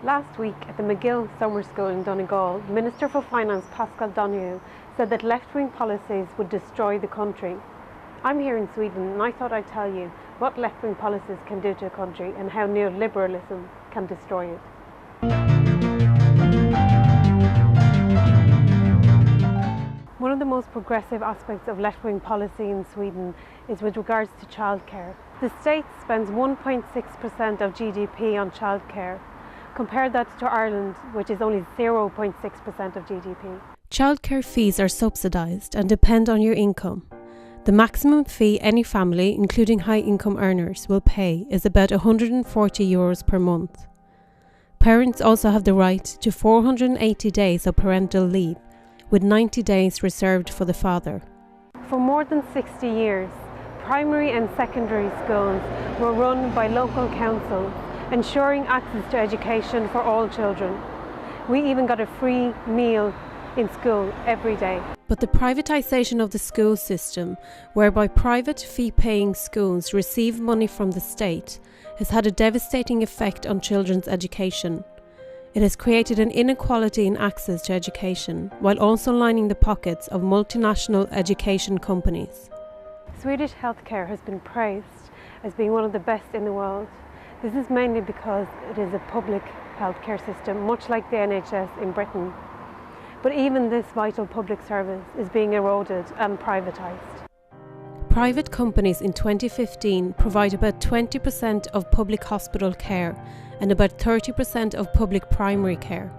Last week at the McGill Summer School in Donegal, Minister for Finance Pascal Donoghue said that left-wing policies would destroy the country. I'm here in Sweden and I thought I'd tell you what left-wing policies can do to a country and how neoliberalism can destroy it. One of the most progressive aspects of left-wing policy in Sweden is with regards to childcare. The state spends 1.6% of GDP on childcare. Compare that to Ireland, which is only 0.6% of GDP. Childcare fees are subsidised and depend on your income. The maximum fee any family, including high-income earners, will pay is about €140 per month. Parents also have the right to 480 days of parental leave, with 90 days reserved for the father. For more than 60 years, primary and secondary schools were run by local councils, ensuring access to education for all children. We even got a free meal in school every day. But the privatisation of the school system, whereby private fee-paying schools receive money from the state, has had a devastating effect on children's education. It has created an inequality in access to education, while also lining the pockets of multinational education companies. Swedish healthcare has been praised as being one of the best in the world. This is mainly because it is a public healthcare system, much like the NHS in Britain. But even this vital public service is being eroded and privatised. Private companies in 2015 provide about 20% of public hospital care and about 30% of public primary care.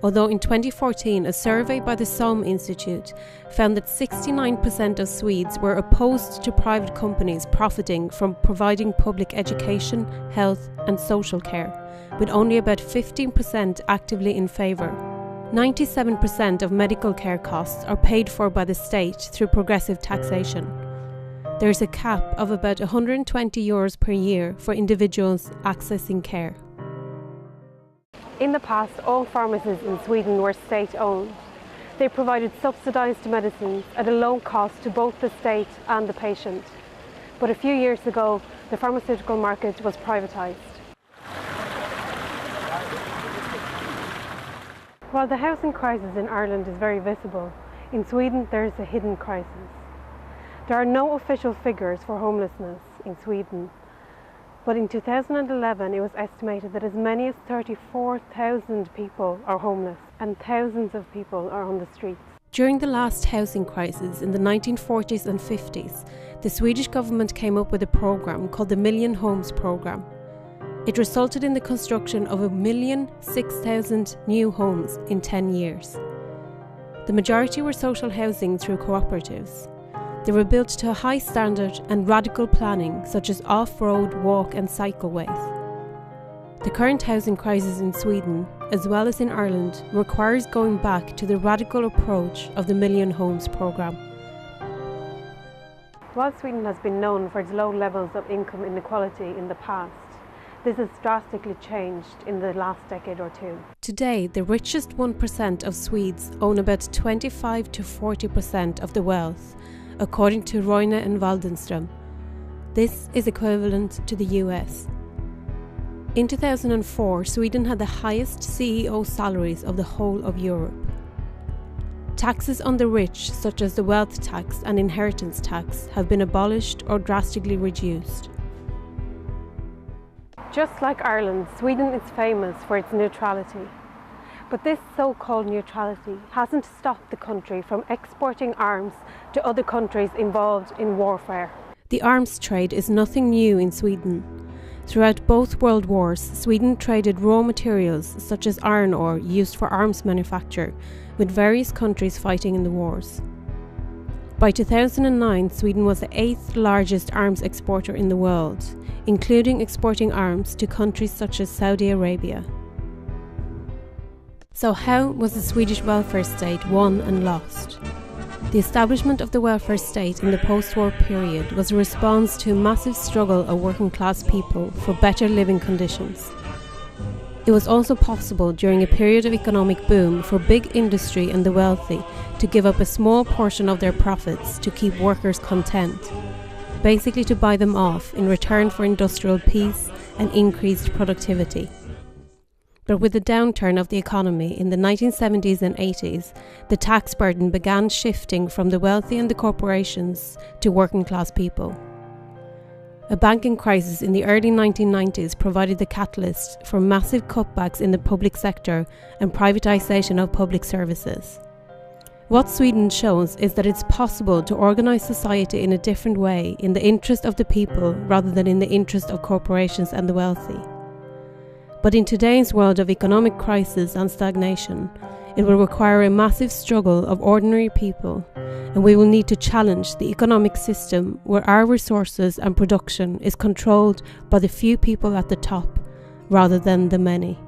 Although in 2014 a survey by the Salm Institute found that 69% of Swedes were opposed to private companies profiting from providing public education, health and social care, with only about 15% actively in favour. 97% of medical care costs are paid for by the state through progressive taxation. There is a cap of about €120 per year for individuals accessing care. In the past, all pharmacies in Sweden were state-owned. They provided subsidised medicines at a low cost to both the state and the patient. But a few years ago, the pharmaceutical market was privatised. While the housing crisis in Ireland is very visible, in Sweden there is a hidden crisis. There are no official figures for homelessness in Sweden. But in 2011 it was estimated that as many as 34,000 people are homeless and thousands of people are on the streets. During the last housing crisis in the 1940s and 50s, the Swedish government came up with a programme called the Million Homes Programme. It resulted in the construction of 1,006,000 new homes in 10 years. The majority were social housing through cooperatives. They were built to a high standard and radical planning such as off-road, walk and cycleways. The current housing crisis in Sweden, as well as in Ireland, requires going back to the radical approach of the Million Homes Programme. While Sweden has been known for its low levels of income inequality in the past, this has drastically changed in the last decade or two. Today, the richest 1% of Swedes own about 25 to 40% of the wealth, according to Roine and Waldenström. This is equivalent to the US. In 2004, Sweden had the highest CEO salaries of the whole of Europe. Taxes on the rich, such as the wealth tax and inheritance tax, have been abolished or drastically reduced. Just like Ireland, Sweden is famous for its neutrality. But this so-called neutrality hasn't stopped the country from exporting arms to other countries involved in warfare. The arms trade is nothing new in Sweden. Throughout both world wars, Sweden traded raw materials such as iron ore used for arms manufacture with various countries fighting in the wars. By 2009, Sweden was the 8th largest arms exporter in the world, including exporting arms to countries such as Saudi Arabia. So how was the Swedish welfare state won and lost? The establishment of the welfare state in the post-war period was a response to a massive struggle of working-class people for better living conditions. It was also possible during a period of economic boom for big industry and the wealthy to give up a small portion of their profits to keep workers content, basically to buy them off in return for industrial peace and increased productivity. But with the downturn of the economy in the 1970s and 80s, the tax burden began shifting from the wealthy and the corporations to working class people. A banking crisis in the early 1990s provided the catalyst for massive cutbacks in the public sector and privatisation of public services. What Sweden shows is that it's possible to organise society in a different way in the interest of the people rather than in the interest of corporations and the wealthy. But in today's world of economic crisis and stagnation, it will require a massive struggle of ordinary people, and we will need to challenge the economic system where our resources and production is controlled by the few people at the top rather than the many.